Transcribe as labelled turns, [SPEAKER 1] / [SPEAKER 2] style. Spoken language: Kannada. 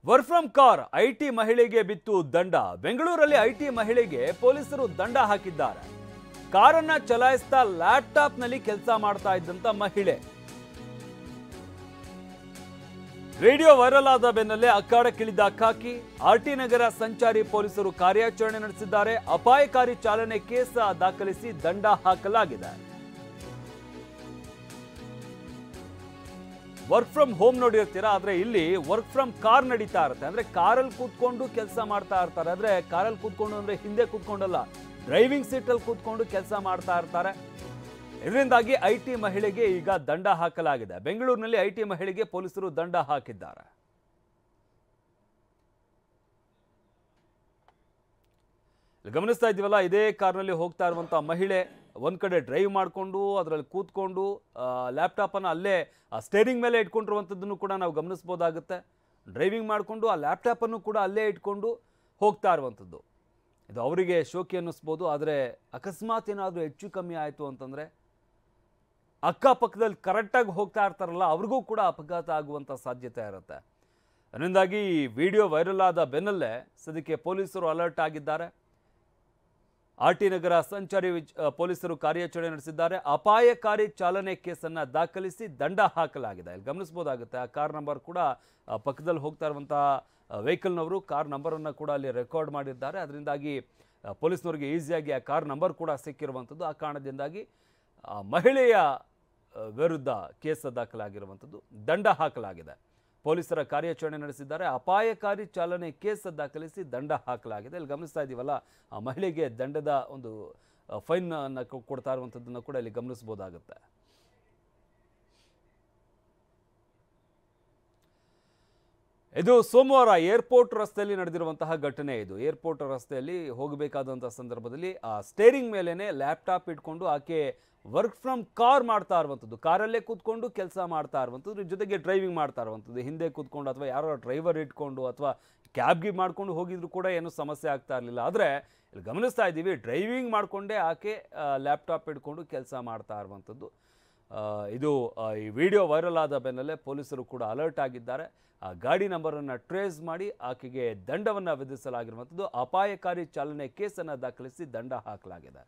[SPEAKER 1] ವರ್ಕ್ ಫ್ರಮ್ ಕಾರ್ ಐಟಿ ಮಹಿಳೆಗೆ ಬಿತ್ತು ದಂಡ. ಬೆಂಗಳೂರಲ್ಲಿ ಐಟಿ ಮಹಿಳೆಗೆ ಪೊಲೀಸರು ದಂಡ ಹಾಕಿದ್ದಾರೆ. ಕಾರನ್ನ ಚಲಾಯಿಸ್ತಾ ಲ್ಯಾಪ್ಟಾಪ್ ನಲ್ಲಿ ಕೆಲಸ ಮಾಡ್ತಾ ಇದ್ದಂತ ಮಹಿಳೆ. ವಿಡಿಯೋ ವೈರಲ್ ಆದ ಬೆನ್ನಲ್ಲೇ ಅಕ್ಕಾಡಕ್ಕಿಳಿದ ಅಕ್ಕಾಕಿ. ಆರ್ಟಿ ನಗರ ಸಂಚಾರಿ ಪೊಲೀಸರು ಕಾರ್ಯಾಚರಣೆ ನಡೆಸಿದ್ದಾರೆ. ಅಪಾಯಕಾರಿ ಚಾಲನೆ ಕೇಸ್ ದಾಖಲಿಸಿ ದಂಡ ಹಾಕಲಾಗಿದೆ. ವರ್ಕ್ ಫ್ರಮ್ ಹೋಮ್ ನೋಡಿರ್ತೀರಾ, ಆದ್ರೆ ಇಲ್ಲಿ ವರ್ಕ್ ಫ್ರಮ್ ಕಾರ್ ನಡೀತಾ ಇರುತ್ತೆ. ಅಂದ್ರೆ ಕಾರಲ್ಲಿ ಕೂತ್ಕೊಂಡು ಕೆಲಸ ಮಾಡ್ತಾ ಇರ್ತಾರೆ. ಆದ್ರೆ ಕಾರಲ್ಲಿ ಕೂತ್ಕೊಂಡು ಅಂದ್ರೆ ಹಿಂದೆ ಕೂತ್ಕೊಂಡಲ್ಲ, ಡ್ರೈವಿಂಗ್ ಸೀಟ್ ಅಲ್ಲಿ ಕೂತ್ಕೊಂಡು ಕೆಲಸ ಮಾಡ್ತಾ ಇರ್ತಾರೆ. ಇದರಿಂದಾಗಿ ಐಟಿ ಮಹಿಳೆಗೆ ಈಗ ದಂಡ ಹಾಕಲಾಗಿದೆ. ಬೆಂಗಳೂರಿನಲ್ಲಿ ಐಟಿ ಮಹಿಳೆಗೆ ಪೊಲೀಸರು ದಂಡ ಹಾಕಿದ್ದಾರೆ. ಗಮನಿಸ್ತಾ ಇದ್ದೀವಲ್ಲ, ಇದೇ ಕಾರ್ನಲ್ಲಿ ಹೋಗ್ತಾ ಇರುವಂತಹ ಮಹಿಳೆ ಒಂದ್ ಕಡೆ ಡ್ರೈವ್ ಮಾಡಿಕೊಂಡು ಅದರಲ್ಲಿ ಕೂತ್ಕೊಂಡು ಲ್ಯಾಪ್ಟಾಪ್ ಅನ್ನು ಅಲ್ಲೇ ಸ್ಟೇರಿಂಗ್ ಮೇಲೆ ಇಟ್ಕೊಂಡಿರುವಂಥದ್ದನ್ನು ಕೂಡ ನಾವು ಗಮನಿಸಬಹುದಾಗುತ್ತೆ. ಡ್ರೈವಿಂಗ್ ಮಾಡಿಕೊಂಡು ಆ ಲ್ಯಾಪ್ಟಾಪ್ ಅನ್ನು ಕೂಡ ಅಲ್ಲೇ ಇಟ್ಕೊಂಡು ಹೋಗ್ತಾ ಇರುವಂಥದ್ದು. ಇದು ಅವರಿಗೆ ಶೋಕಿ ಅನ್ನಿಸ್ಬೋದು. ಆದರೆ ಅಕಸ್ಮಾತ್ ಏನಾದರೂ ಹೆಚ್ಚು ಕಮ್ಮಿ ಆಯಿತು ಅಂತಂದರೆ ಅಕ್ಕಪಕ್ಕದಲ್ಲಿ ಕರೆಕ್ಟಾಗಿ ಹೋಗ್ತಾ ಇರ್ತಾರಲ್ಲ, ಅವ್ರಿಗೂ ಕೂಡ ಅಪಘಾತ ಆಗುವಂಥ ಸಾಧ್ಯತೆ ಇರುತ್ತೆ. ಅದರಿಂದಾಗಿ ಈ ವಿಡಿಯೋ ವೈರಲ್ ಆದ ಬೆನ್ನಲ್ಲೇ ಸದ್ಯಕ್ಕೆ ಪೊಲೀಸರು ಅಲರ್ಟ್ ಆಗಿದ್ದಾರೆ. ಆರ್ಟಿ ನಗರ ಸಂಚಾರಿ ಪೊಲೀಸರು ಕಾರ್ಯಾಚರಣೆ ನಡೆಸಿದ್ದಾರೆ. ಅಪಾಯಕಾರಿ ಚಾಲನೆ ಕೇಸನ್ನು ದಾಖಲಿಸಿ ದಂಡ ಹಾಕಲಾಗಿದೆ. ಇಲ್ಲಿ ಗಮನಿಸಬಹುದಾಗುತ್ತೆ, ಆ ಕಾರ್ ನಂಬರ್ ಕೂಡ ಪಕ್ಕದಲ್ಲಿ ಹೋಗ್ತಾ ಇರುವಂತಹ ವೆಹಿಕಲ್ನವರು ಕಾರ್ ನಂಬರನ್ನು ಕೂಡ ಅಲ್ಲಿ ರೆಕಾರ್ಡ್ ಮಾಡಿದ್ದಾರೆ. ಅದರಿಂದಾಗಿ ಪೊಲೀಸ್ನವರಿಗೆ ಈಸಿಯಾಗಿ ಆ ಕಾರ್ ನಂಬರ್ ಕೂಡ ಸಿಕ್ಕಿರುವಂಥದ್ದು. ಆ ಕಾರಣದಿಂದಾಗಿ ಮಹಿಳೆಯ ವಿರುದ್ಧ ಕೇಸ್ ದಾಖಲಾಗಿರುವಂಥದ್ದು, ದಂಡ ಹಾಕಲಾಗಿದೆ. ಪೊಲೀಸರ ಕಾರ್ಯಾಚರಣೆ ನಡೆಸಿದ್ದಾರೆ. ಅಪಾಯಕಾರಿ ಚಾಲನೆ ಕೇಸ್ ದಾಖಲಿಸಿ ದಂಡ ಹಾಕಲಾಗಿದೆ. ಇಲ್ಲಿ ಗಮನಿಸ್ತಾ ಇದ್ದೀವಲ್ಲ, ಆ ಮಹಿಳೆಗೆ ದಂಡದ ಒಂದು ಫೈನ್ ಅನ್ನು ಕೊಡ್ತಾ ಇರುವಂಥದ್ದನ್ನು ಕೂಡ ಇಲ್ಲಿ ಗಮನಿಸಬಹುದಾಗುತ್ತೆ. ಇದು ಸೋಮವಾರ ಏರ್ಪೋರ್ಟ್ ರಸ್ತೆಯಲ್ಲಿ ನಡೆದಿರುವಂತಹ ಘಟನೆ. ಇದು ಏರ್ಪೋರ್ಟ್ ರಸ್ತೆಯಲ್ಲಿ ಹೋಗಬೇಕಾದಂಥ ಸಂದರ್ಭದಲ್ಲಿ ಆ ಸ್ಟೇರಿಂಗ್ ಮೇಲೇನೆ ಲ್ಯಾಪ್ಟಾಪ್ ಇಟ್ಕೊಂಡು ಆಕೆ ವರ್ಕ್ ಫ್ರಮ್ ಕಾರ್ ಮಾಡ್ತಾ ಇರುವಂಥದ್ದು, ಕಾರಲ್ಲೇ ಕೂತ್ಕೊಂಡು ಕೆಲಸ ಮಾಡ್ತಾ ಇರುವಂಥದ್ದು, ಜೊತೆಗೆ ಡ್ರೈವಿಂಗ್ ಮಾಡ್ತಾ ಇರುವಂಥದ್ದು. ಹಿಂದೆ ಕೂತ್ಕೊಂಡು ಅಥವಾ ಯಾರೋ ಡ್ರೈವರ್ ಇಟ್ಕೊಂಡು ಅಥವಾ ಕ್ಯಾಬ್ಗೆ ಮಾಡ್ಕೊಂಡು ಹೋಗಿದ್ರು ಕೂಡ ಏನೂ ಸಮಸ್ಯೆ ಆಗ್ತಾ ಇರಲಿಲ್ಲ. ಆದರೆ ಇಲ್ಲಿ ಗಮನಿಸ್ತಾ ಇದ್ದೀವಿ, ಡ್ರೈವಿಂಗ್ ಮಾಡಿಕೊಂಡೇ ಆಕೆ ಲ್ಯಾಪ್ಟಾಪ್ ಇಟ್ಕೊಂಡು ಕೆಲಸ ಮಾಡ್ತಾ ಇರುವಂಥದ್ದು. ಇದು ಈ ವಿಡಿಯೋ ವೈರಲ್ ಆದ ಬೆನ್ನಲ್ಲೇ ಪೊಲೀಸರು ಕೂಡ ಅಲರ್ಟ್ ಆಗಿದ್ದಾರೆ. ಆ ಗಾಡಿ ನಂಬರನ್ನು ಟ್ರೇಸ್ ಮಾಡಿ ಆಕೆಗೆ ದಂಡವನ್ನು ವಿಧಿಸಲಾಗಿರುವಂಥದ್ದು. ಅಪಾಯಕಾರಿ ಚಾಲನೆ ಕೇಸನ್ನು ದಾಖಲಿಸಿ ದಂಡ ಹಾಕಲಾಗಿದೆ.